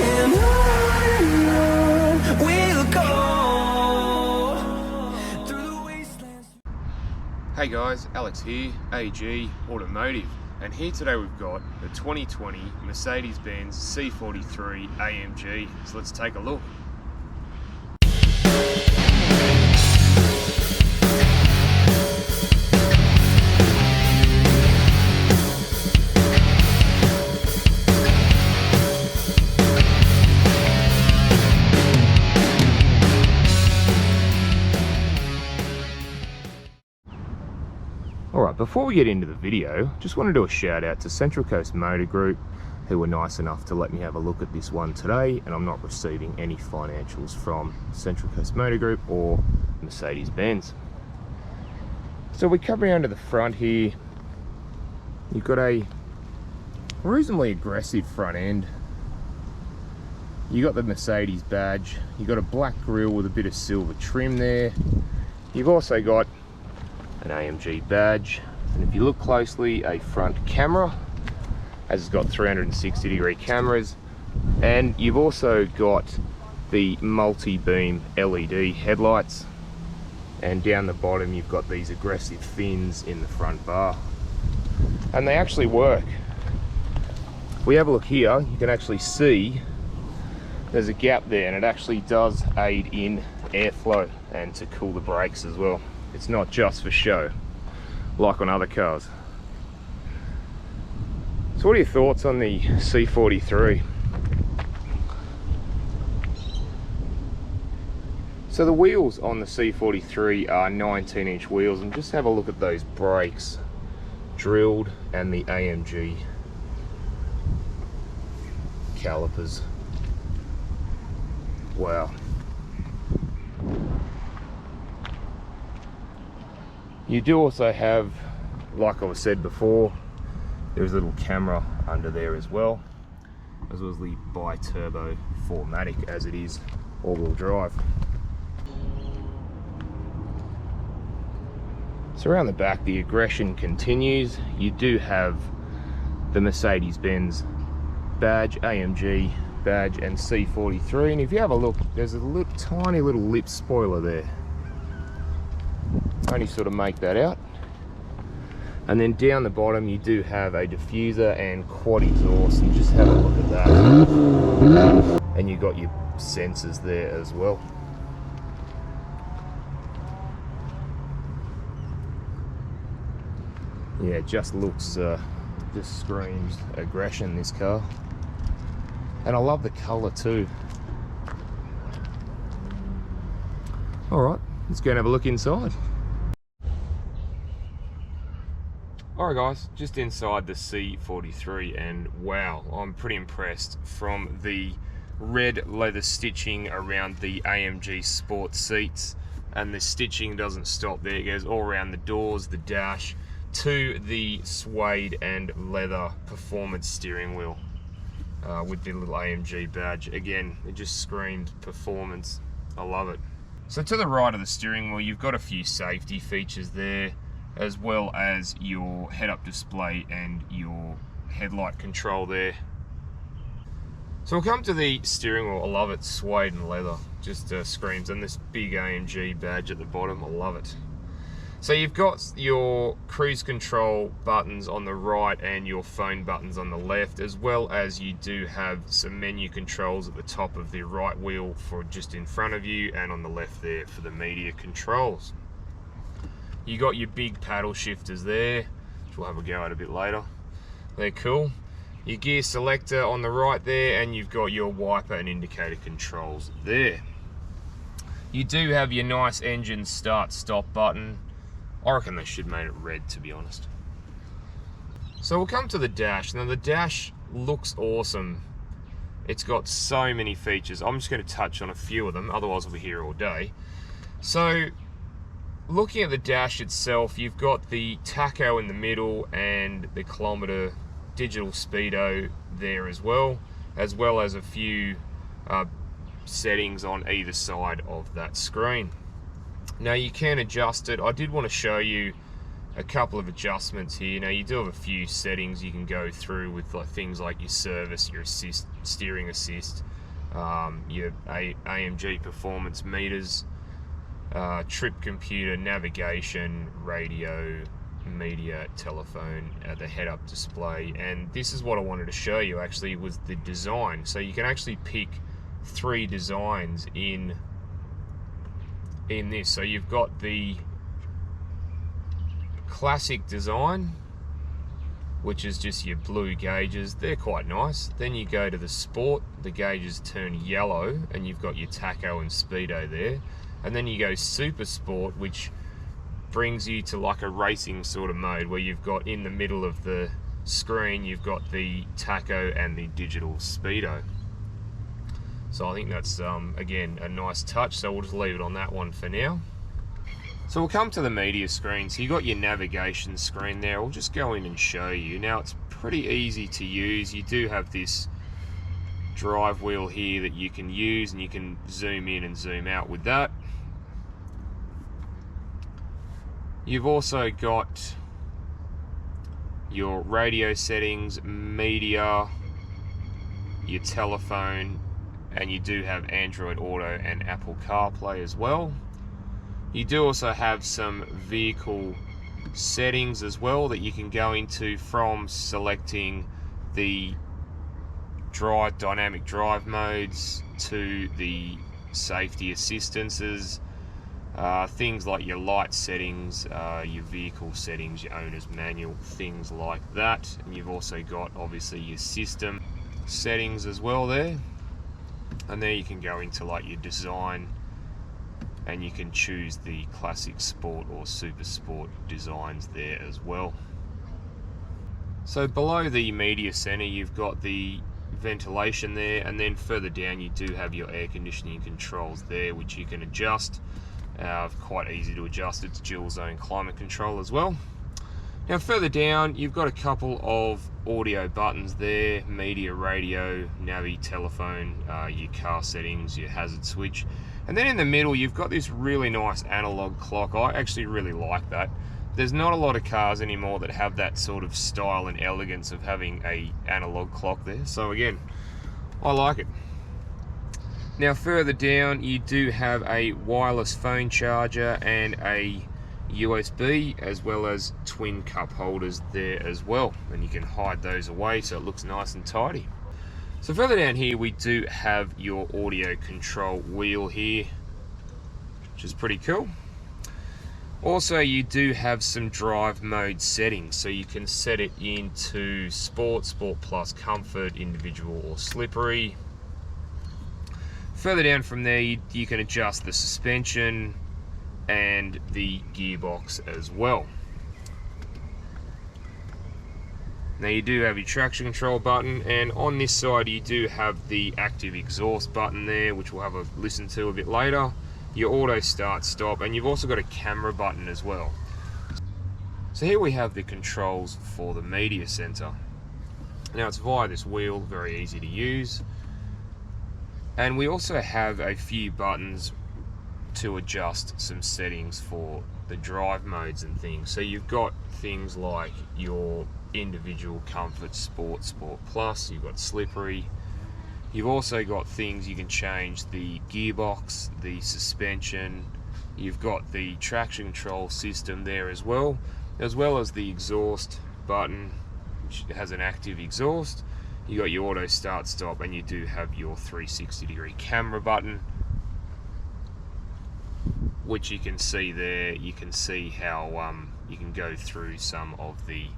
and on we'll go through the wastelands. Hey guys, Alex here, AG Automotive, and here today we've got the 2020 Mercedes-Benz C43 AMG, so let's take a look. Alright, before we get into the video, just want to do a shout out to Central Coast Motor Group, who were nice enough to let me have a look at this one today, and I'm not receiving any financials from Central Coast Motor Group or Mercedes-Benz. So we come around to the front here. You've got a reasonably aggressive front end. You got the Mercedes badge. You've got a black grille with a bit of silver trim there. You've also got an AMG badge, and if you look closely, a front camera, as it's got 360-degree cameras, and you've also got the multi-beam LED headlights, and down the bottom you've got these aggressive fins in the front bar, and they actually work. If we have a look here, you can actually see there's a gap there, and it actually does aid in airflow and to cool the brakes as well. It's not just for show, like on other cars. So what are your thoughts on the C43? So the wheels on the C43 are 19-inch wheels, and just have a look at those brakes, drilled, and the AMG calipers. Wow. You do also have, like I said before, there's a little camera under there as well as the bi-turbo 4MATIC, as it is all-wheel drive. So around the back, the aggression continues. You do have the Mercedes-Benz badge, AMG badge, and C43, and if you have a look, there's a tiny little lip spoiler there. Only sort of make that out. And then down the bottom you do have a diffuser and quad exhaust, and just have a look at that. And you got your sensors there as well. Yeah, it just looks, just screams aggression, this car. And I love the colour too. Alright, let's go and have a look inside. Alright guys, just inside the C43, and wow, I'm pretty impressed from the red leather stitching around the AMG sport seats, and the stitching doesn't stop there. It goes all around the doors, the dash, to the suede and leather performance steering wheel with the little AMG badge. Again, it just screams performance. I love it. So to the right of the steering wheel, you've got a few safety features there, as well as your head-up display and your headlight control there. So we'll come to the steering wheel. I love it, suede and leather, just screams, and this big AMG badge at the bottom, I love it. So you've got your cruise control buttons on the right and your phone buttons on the left, as well as you do have some menu controls at the top of the right wheel for just in front of you, and on the left there for the media controls. You got your big paddle shifters there, which we'll have a go at a bit later. They're cool. Your gear selector on the right there, and you've got your wiper and indicator controls there. You do have your nice engine start-stop button. I reckon they should have made it red, to be honest. So we'll come to the dash. Now the dash looks awesome. It's got so many features. I'm just going to touch on a few of them, otherwise we'll be here all day. So looking at the dash itself, you've got the tacho in the middle and the kilometer digital speedo there as well as a few settings on either side of that screen. Now you can adjust it. I did want to show you a couple of adjustments here. Now you do have a few settings you can go through with things like your service, your assist, steering assist, your AMG performance meters, trip computer, navigation, radio, media, telephone, the head-up display. And this is what I wanted to show you actually, was the design. So you can actually pick 3 designs in this. So you've got the classic design, which is just your blue gauges. They're quite nice. Then you go to the sport, the gauges turn yellow, and you've got your tacho and speedo there. And then you go super sport, which brings you to like a racing sort of mode, where you've got in the middle of the screen, you've got the tacho and the digital speedo. So I think that's again a nice touch, so we'll just leave it on that one for now. So we'll come to the media screen. So you got your navigation screen there. We'll just go in and show you. Now it's pretty easy to use. You do have this drive wheel here that you can use, and you can zoom in and zoom out with that. You've also got your radio settings, media, your telephone, and you do have Android Auto and Apple CarPlay as well. You do also have some vehicle settings as well that you can go into, from selecting the dynamic drive modes to the safety assistances, things like your light settings, your vehicle settings, your owner's manual, things like that. And you've also got obviously your system settings as well there. And there you can go into like your design, and you can choose the classic sport or super sport designs there as well. So below the media center, you've got the ventilation there, and then further down you do have your air conditioning controls there, which you can adjust. Quite easy to adjust. It's dual zone climate control as well. Now further down you've got a couple of audio buttons there: media, radio, navi, telephone, your car settings, your hazard switch. And then in the middle you've got this really nice analog clock. I actually really like that. There's not a lot of cars anymore that have that sort of style and elegance of having a analog clock there. So again, I like it. Now further down you do have a wireless phone charger and a USB, as well as twin cup holders there as well, and you can hide those away so it looks nice and tidy. So further down here we do have your audio control wheel here, which is pretty cool. Also you do have some drive mode settings, so you can set it into sport, sport plus, comfort, individual or slippery. Further down from there you can adjust the suspension and the gearbox as well. Now you do have your traction control button, and on this side you do have the active exhaust button there, which we'll have a listen to a bit later, your auto start stop, and you've also got a camera button as well. So here we have the controls for the media center. Now it's via this wheel, very easy to use. And we also have a few buttons to adjust some settings for the drive modes and things. So you've got things like your individual, comfort, sport, sport plus, you've got slippery. You've also got things you can change: the gearbox, the suspension. You've got the traction control system there as well as the exhaust button, which has an active exhaust. You got your auto start stop, and you do have your 360-degree camera button, which you can see there. You can see how you can go through some of the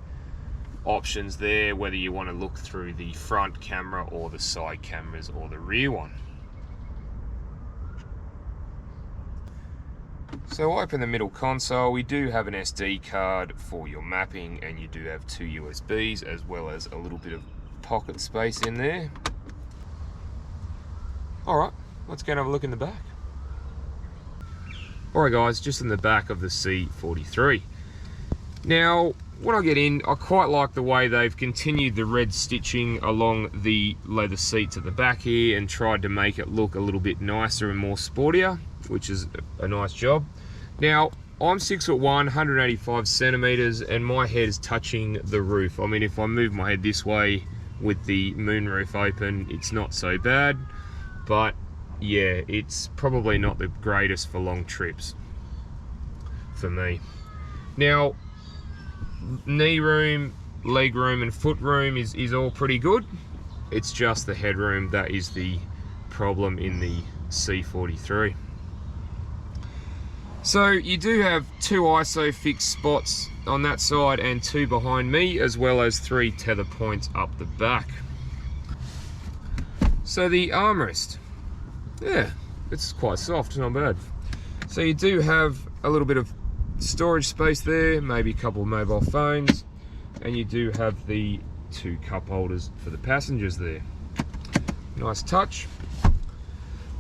options there, whether you want to look through the front camera or the side cameras or the rear one. So open the middle console. We do have an SD card for your mapping, and you do have 2 USBs as well as a little bit of pocket space in there. Alright, let's go and have a look in the back. Alright guys, just in the back of the C43. Now, when I get in, I quite like the way they've continued the red stitching along the leather seats at the back here and tried to make it look a little bit nicer and more sportier, which is a nice job. Now, I'm 6'1", 185 centimeters, and my head is touching the roof. I mean, if I move my head this way with the moonroof open, it's not so bad, but yeah, it's probably not the greatest for long trips for me. Now, knee room, leg room and foot room is all pretty good. It's just the headroom that is the problem in the C43. So you do have 2 ISO fixed spots on that side and 2 behind me, as well as 3 tether points up the back. So the armrest, yeah, it's quite soft, not bad. So you do have a little bit of storage space there, maybe a couple of mobile phones, and you do have the 2 cup holders for the passengers there. Nice touch.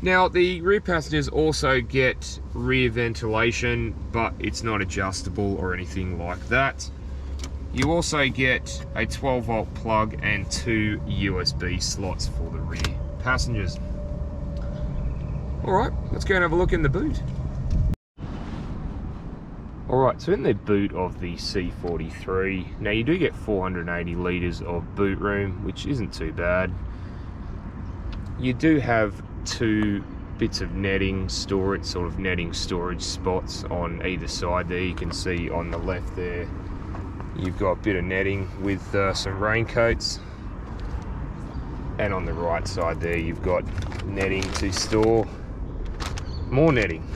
Now, the rear passengers also get rear ventilation, but it's not adjustable or anything like that. You also get a 12-volt plug and 2 USB slots for the rear passengers. Alright, let's go and have a look in the boot. Alright, so in the boot of the C43, now you do get 480 litres of boot room, which isn't too bad. You do have 2 bits of netting storage, sort of netting storage spots on either side there. You can see on the left there, you've got a bit of netting with some raincoats. And on the right side there, you've got netting to store more netting.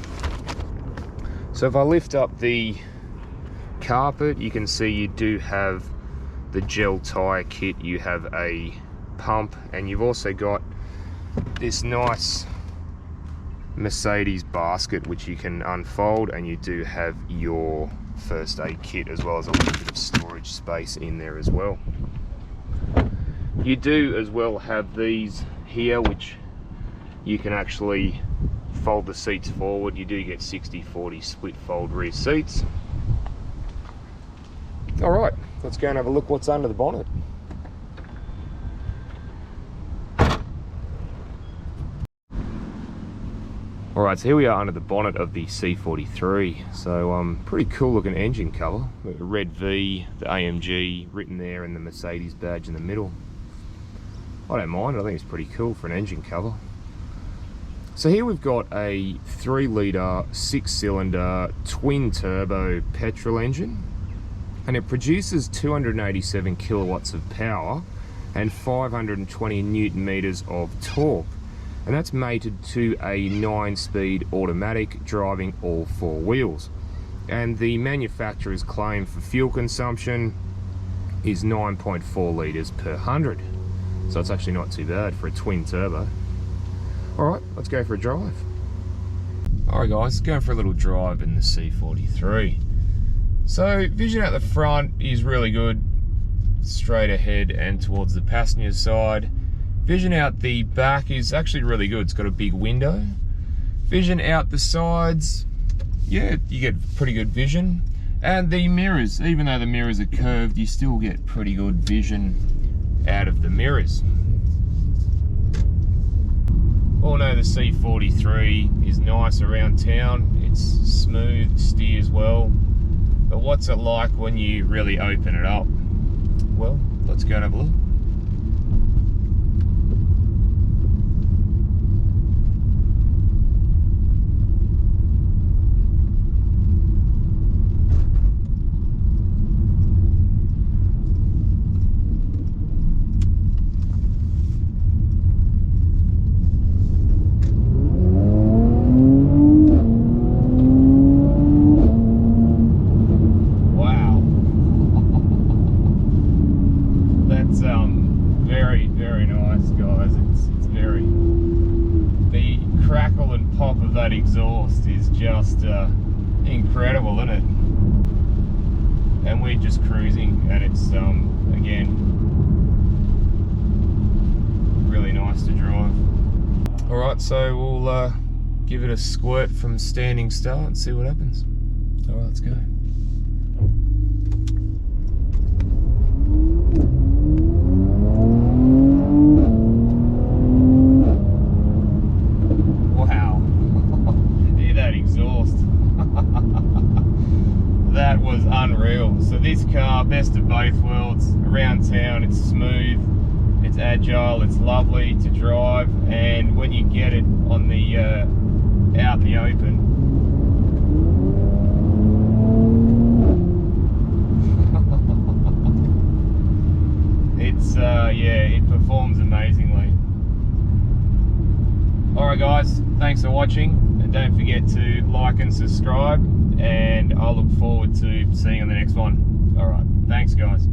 So if I lift up the carpet, you can see you do have the gel tire kit, you have a pump, and you've also got this nice Mercedes basket which you can unfold, and you do have your first aid kit as well as a little bit of storage space in there as well. You do as well have these here which you can actually fold the seats forward. You do get 60-40 split fold rear seats. Alright, let's go and have a look what's under the bonnet. Alright, so here we are under the bonnet of the C43. So pretty cool looking engine cover. The red V, the AMG written there, and the Mercedes badge in the middle. I don't mind, I think it's pretty cool for an engine cover. So here we've got a 3-litre 6-cylinder twin turbo petrol engine, and it produces 287 kilowatts of power and 520 newton meters of torque. And that's mated to a 9-speed automatic driving all 4 wheels. And the manufacturer's claim for fuel consumption is 9.4 litres per 100. So it's actually not too bad for a twin turbo. Alright, let's go for a drive. Alright guys, going for a little drive in the C43. So vision out the front is really good, straight ahead and towards the passenger side. Vision out the back is actually really good. It's got a big window. Vision out the sides, yeah, you get pretty good vision. And the mirrors, even though the mirrors are curved, you still get pretty good vision out of the mirrors. All know the C43 is nice around town. It's smooth, steers well. But what's it like when you really open it up? Well, let's go and have a look. Very nice, guys. It's very, the crackle and pop of that exhaust is just incredible, isn't it? And we're just cruising, and it's again really nice to drive. All right, so we'll give it a squirt from standing start and see what happens. All right, let's go. best of both worlds. Around town, it's smooth, it's agile, it's lovely to drive, and when you get it on the out in the open, it's yeah, it performs amazingly. Alright guys, thanks for watching, and don't forget to like and subscribe, and I'll look forward to seeing you on the next one. Alright, thanks guys.